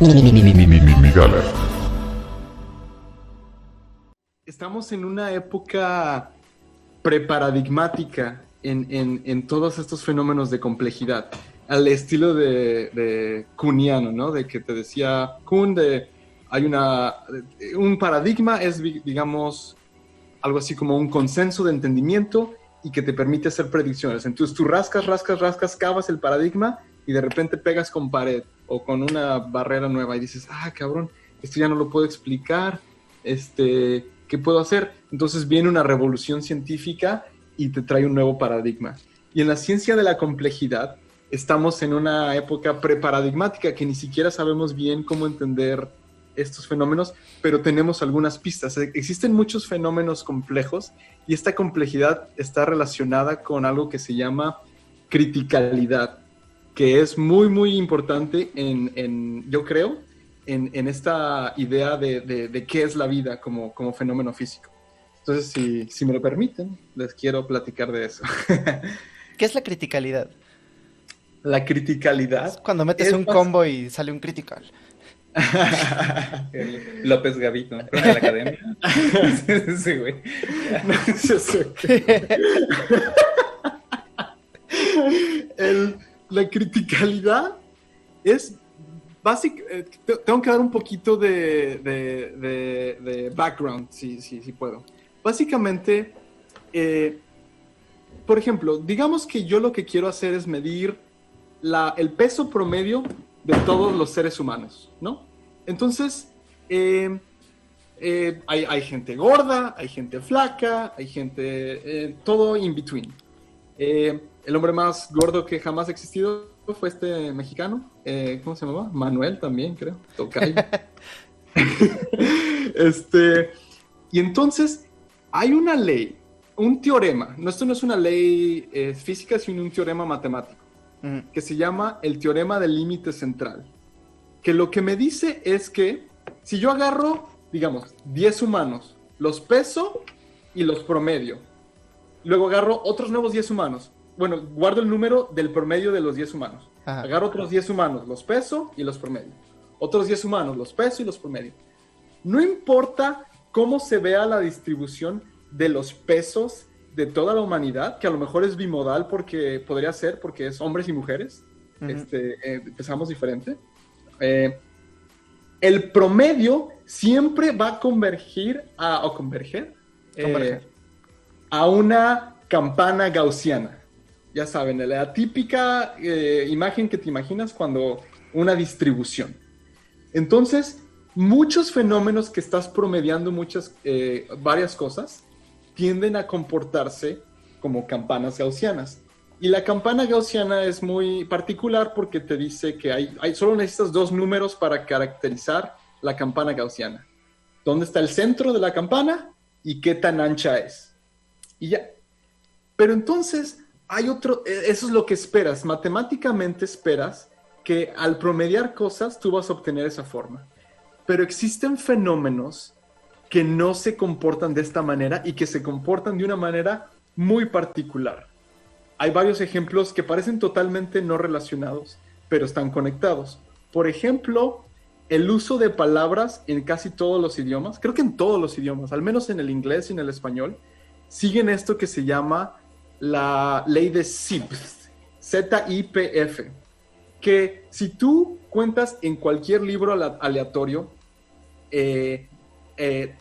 Migala. Estamos en una época preparadigmática en todos estos fenómenos de complejidad, al estilo de Kuhniano, ¿no? De que te decía Kuhn, hay un paradigma, es, digamos, algo así como un consenso de entendimiento y que te permite hacer predicciones. Entonces tú rascas, cavas el paradigma y de repente pegas con pared o con una barrera nueva y dices, cabrón, esto ya no lo puedo explicar, ¿qué puedo hacer? Entonces viene una revolución científica y te trae un nuevo paradigma. Y en la ciencia de la complejidad estamos en una época preparadigmática que ni siquiera sabemos bien cómo entender estos fenómenos, pero tenemos algunas pistas. Existen muchos fenómenos complejos y esta complejidad está relacionada con algo que se llama criticalidad, que es muy, muy importante yo creo, en esta idea de qué es la vida como fenómeno físico. Entonces, si me lo permiten, les quiero platicar de eso. ¿Qué es la criticalidad? La criticalidad... Es cuando metes un combo y sale un critical. López Gavito, ¿no? De la academia. Sí, güey. La criticalidad es básica. Tengo que dar un poquito de background, si puedo. Básicamente, por ejemplo, digamos que yo lo que quiero hacer es medir el peso promedio de todos los seres humanos, ¿no? Entonces, hay gente gorda, hay gente flaca, hay gente, todo in between. El hombre más gordo que jamás ha existido fue este mexicano, ¿cómo se llamaba? Manuel también, creo, Tocayo. Y entonces, hay una ley, un teorema, esto no es una ley física, sino un teorema matemático, que se llama el teorema del límite central, que lo que me dice es que si yo agarro, digamos, 10 humanos, los peso y los promedio, luego agarro otros nuevos 10 humanos, bueno, guardo el número del promedio de los 10 humanos, Ajá. Agarro otros 10 humanos, los peso y los promedio, otros 10 humanos, los peso y los promedio. No importa cómo se vea la distribución de los pesos de toda la humanidad, que a lo mejor es bimodal podría ser porque es hombres y mujeres, pesamos diferente. El promedio siempre va a converger a una campana gaussiana. Ya saben, la típica imagen que te imaginas cuando una distribución. Entonces, muchos fenómenos que estás promediando, varias cosas, tienden a comportarse como campanas gaussianas. Y la campana gaussiana es muy particular porque te dice que solo necesitas 2 números para caracterizar la campana gaussiana. ¿Dónde está el centro de la campana y qué tan ancha es? Y ya. Pero entonces eso es lo que esperas. Matemáticamente esperas que al promediar cosas tú vas a obtener esa forma. Pero existen fenómenos que no se comportan de esta manera y que se comportan de una manera muy particular. Hay varios ejemplos que parecen totalmente no relacionados, pero están conectados. Por ejemplo, el uso de palabras en casi todos los idiomas, creo que en todos los idiomas, al menos en el inglés y en el español, siguen esto que se llama la ley de Zipf, Z-I-P-F, que si tú cuentas en cualquier libro aleatorio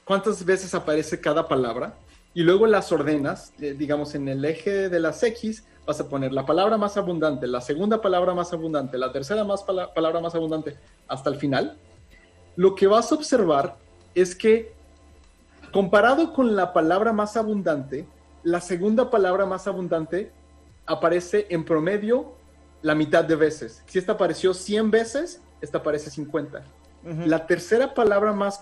cuántas veces aparece cada palabra, y luego las ordenas, digamos en el eje de las X, vas a poner la palabra más abundante, la segunda palabra más abundante, la tercera palabra más abundante, hasta el final. Lo que vas a observar es que, comparado con la palabra más abundante, la segunda palabra más abundante aparece en promedio la mitad de veces. Si esta apareció 100 veces, esta aparece 50. Uh-huh. La tercera palabra más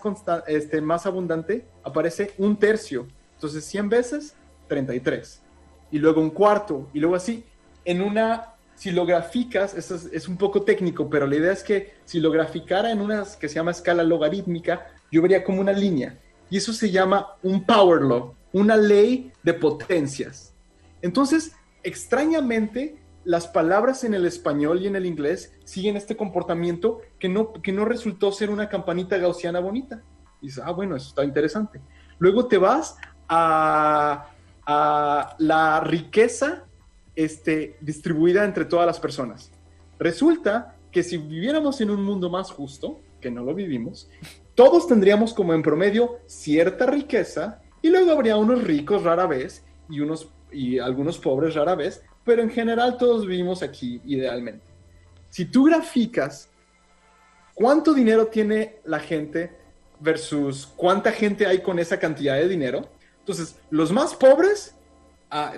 abundante aparece 1/3. Entonces 100 veces, 33. Y luego 1/4. Y luego así. Si lo graficas, eso es un poco técnico, pero la idea es que si lo graficara en una que se llama escala logarítmica, yo vería como una línea. Y eso se llama un power law, una ley de potencias. Entonces, extrañamente, las palabras en el español y en el inglés siguen este comportamiento que no resultó ser una campanita gaussiana bonita. Y dices, bueno, eso está interesante. Luego te vas a la riqueza distribuida entre todas las personas. Resulta que si viviéramos en un mundo más justo, que no lo vivimos, todos tendríamos como en promedio cierta riqueza y luego habría unos ricos rara vez y algunos pobres rara vez, pero en general todos vivimos aquí idealmente. Si tú graficas cuánto dinero tiene la gente versus cuánta gente hay con esa cantidad de dinero, entonces los más pobres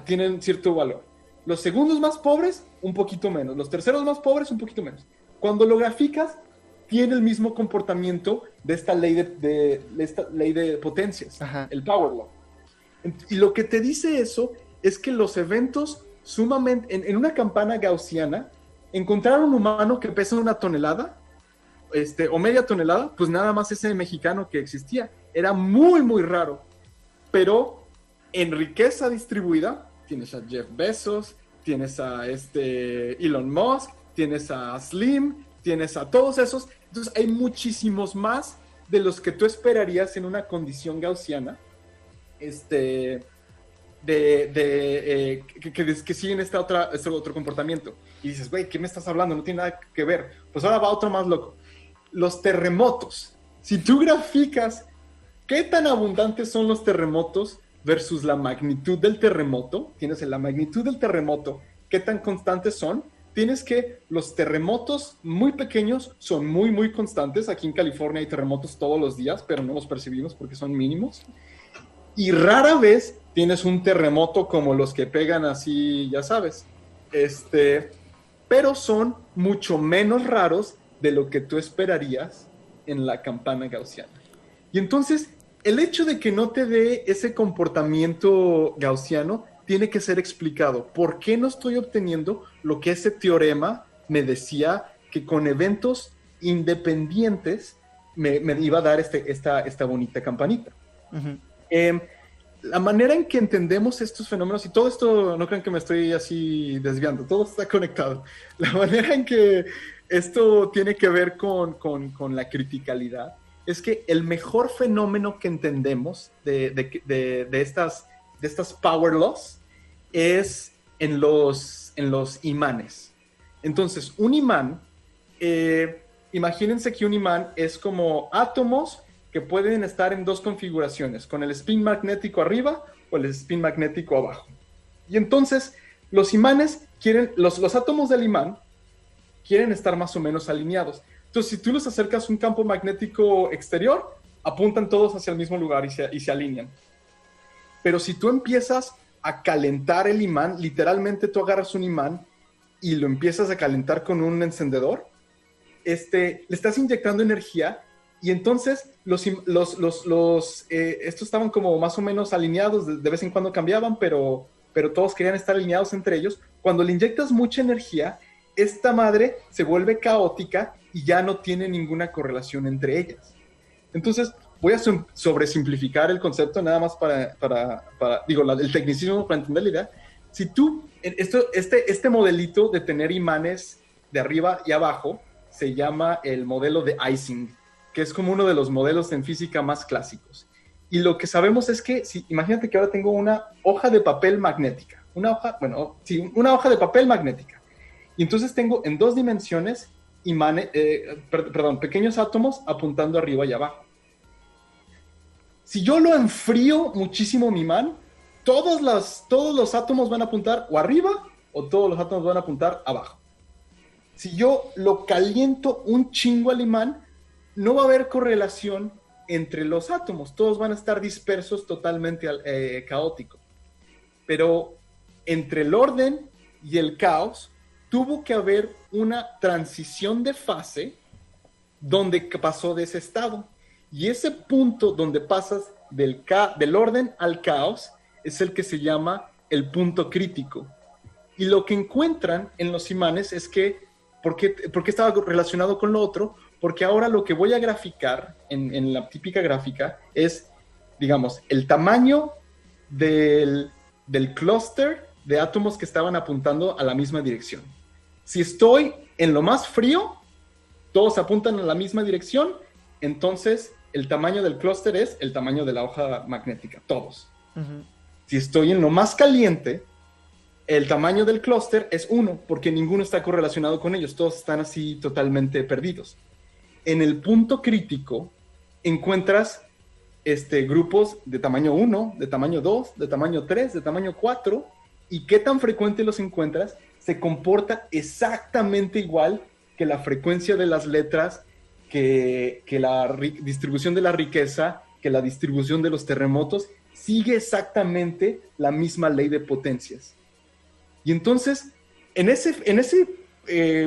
tienen cierto valor. Los segundos más pobres, un poquito menos. Los terceros más pobres, un poquito menos. Cuando lo graficas, tiene el mismo comportamiento de esta ley de potencias, Ajá. El Power Law. Y lo que te dice eso es que los eventos sumamente... En una campana gaussiana, encontrar un humano que pesa 1 tonelada, o media tonelada, pues nada más ese mexicano que existía. Era muy, muy raro. Pero en riqueza distribuida, tienes a Jeff Bezos, tienes a Elon Musk, tienes a Slim, tienes a todos esos. Entonces hay muchísimos más de los que tú esperarías en una condición gaussiana, que siguen este otro comportamiento. Y dices, güey, ¿qué me estás hablando? No tiene nada que ver. Pues ahora va otro más loco. Los terremotos. Si tú graficas qué tan abundantes son los terremotos versus la magnitud del terremoto, tienes la magnitud del terremoto, qué tan constantes son, tienes que los terremotos muy pequeños son muy, muy constantes. Aquí en California hay terremotos todos los días, pero no los percibimos porque son mínimos. Y rara vez tienes un terremoto como los que pegan así, ya sabes. Pero son mucho menos raros de lo que tú esperarías en la campana gaussiana. Y entonces, el hecho de que no te dé ese comportamiento gaussiano tiene que ser explicado. ¿Por qué no estoy obteniendo lo que ese teorema me decía que con eventos independientes me iba a dar esta bonita campanita? Uh-huh. La manera en que entendemos estos fenómenos, y todo esto, no crean que me estoy así desviando, todo está conectado. La manera en que esto tiene que ver con la criticalidad es que el mejor fenómeno que entendemos de estas power laws es en los imanes. Entonces, un imán, imagínense que un imán es como átomos que pueden estar en dos configuraciones, con el spin magnético arriba o el spin magnético abajo. Y entonces, los imanes los átomos del imán quieren estar más o menos alineados. Entonces, si tú les acercas un campo magnético exterior, apuntan todos hacia el mismo lugar y se alinean. Pero si tú empiezas a calentar el imán, literalmente tú agarras un imán y lo empiezas a calentar con un encendedor, le estás inyectando energía y entonces estos estaban como más o menos alineados, de vez en cuando cambiaban, pero todos querían estar alineados entre ellos. Cuando le inyectas mucha energía, esta madre se vuelve caótica y ya no tiene ninguna correlación entre ellas. Entonces, voy a sobresimplificar el concepto nada más para el tecnicismo para entender la idea. Si tú, este modelito de tener imanes de arriba y abajo se llama el modelo de Ising, que es como uno de los modelos en física más clásicos. Y lo que sabemos es que, imagínate que ahora tengo una hoja de papel magnética, una hoja de papel magnética. Y entonces tengo en 2 dimensiones pequeños átomos apuntando arriba y abajo. Si yo lo enfrío muchísimo mi imán, todos los átomos van a apuntar o arriba o todos los átomos van a apuntar abajo. Si yo lo caliento un chingo al imán, no va a haber correlación entre los átomos. Todos van a estar dispersos, totalmente caótico. Pero entre el orden y el caos, tuvo que haber una transición de fase donde pasó de ese estado. Y ese punto donde pasas del orden al caos es el que se llama el punto crítico. Y lo que encuentran en los imanes es que, ¿por qué estaba relacionado con lo otro? Porque ahora lo que voy a graficar en la típica gráfica es, digamos, el tamaño del clúster de átomos que estaban apuntando a la misma dirección. Si estoy en lo más frío, todos apuntan a la misma dirección, entonces el tamaño del clúster es el tamaño de la hoja magnética, todos. Uh-huh. Si estoy en lo más caliente, el tamaño del clúster es 1, porque ninguno está correlacionado con ellos, todos están así totalmente perdidos. En el punto crítico encuentras grupos de tamaño 1, de tamaño 2, de tamaño 3, de tamaño 4, y qué tan frecuente los encuentras se comporta exactamente igual que la frecuencia de las letras, que la distribución de la riqueza, que la distribución de los terremotos, sigue exactamente la misma ley de potencias. Y entonces, en ese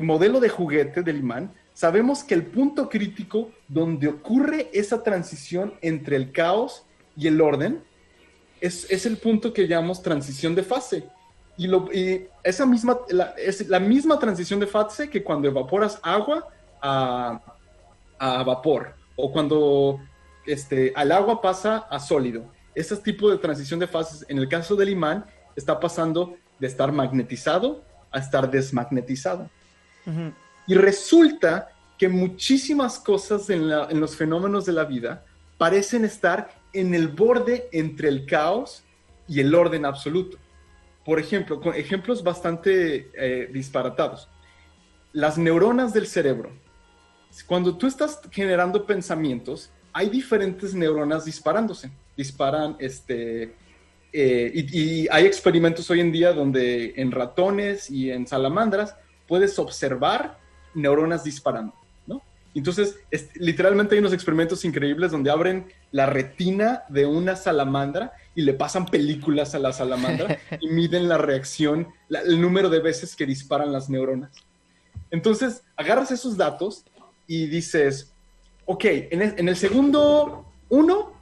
modelo de juguete del imán, sabemos que el punto crítico donde ocurre esa transición entre el caos y el orden es el punto que llamamos transición de fase. Y es la misma transición de fase que cuando evaporas agua a vapor, o cuando al agua pasa a sólido. Ese tipo de transición de fases, en el caso del imán, está pasando de estar magnetizado a estar desmagnetizado. Uh-huh. Y resulta que muchísimas cosas en los fenómenos de la vida parecen estar en el borde entre el caos y el orden absoluto. Por ejemplo, con ejemplos bastante disparatados. Las neuronas del cerebro. Cuando tú estás generando pensamientos, hay diferentes neuronas disparándose. Disparan, y hay experimentos hoy en día donde en ratones y en salamandras puedes observar neuronas disparando, ¿no? Entonces, literalmente hay unos experimentos increíbles donde abren la retina de una salamandra y le pasan películas a la salamandra y miden la reacción, el número de veces que disparan las neuronas. Entonces, agarras esos datos y dices, ok, en el segundo 1,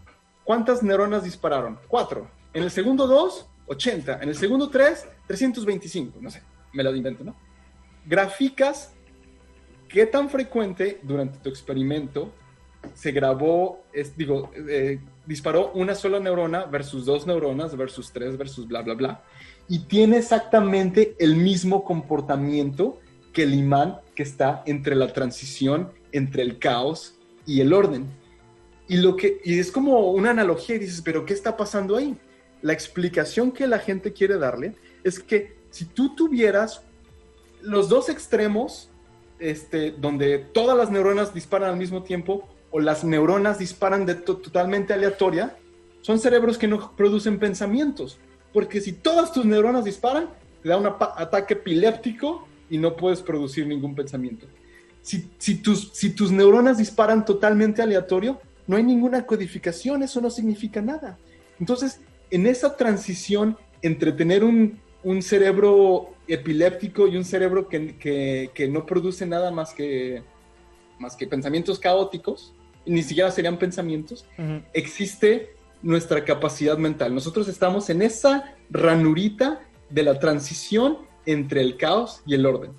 ¿cuántas neuronas dispararon? 4. En el segundo 2, 80. En el segundo 3, 325. No sé, me lo invento, ¿no? Graficas qué tan frecuente durante tu experimento se grabó, disparó una sola neurona versus 2 neuronas versus 3 versus bla, bla, bla. Y tiene exactamente el mismo comportamiento que el imán que está entre la transición entre el caos y el orden. Y es como una analogía y dices, ¿pero qué está pasando ahí? La explicación que la gente quiere darle es que si tú tuvieras los dos extremos, donde todas las neuronas disparan al mismo tiempo o las neuronas disparan totalmente aleatoria, son cerebros que no producen pensamientos. Porque si todas tus neuronas disparan, te da un ataque epiléptico y no puedes producir ningún pensamiento. Si tus neuronas disparan totalmente aleatorio, no hay ninguna codificación, eso no significa nada. Entonces, en esa transición entre tener un cerebro epiléptico y un cerebro que no produce nada más que pensamientos caóticos, ni siquiera serían pensamientos, uh-huh. Existe nuestra capacidad mental. Nosotros estamos en esa ranurita de la transición entre el caos y el orden.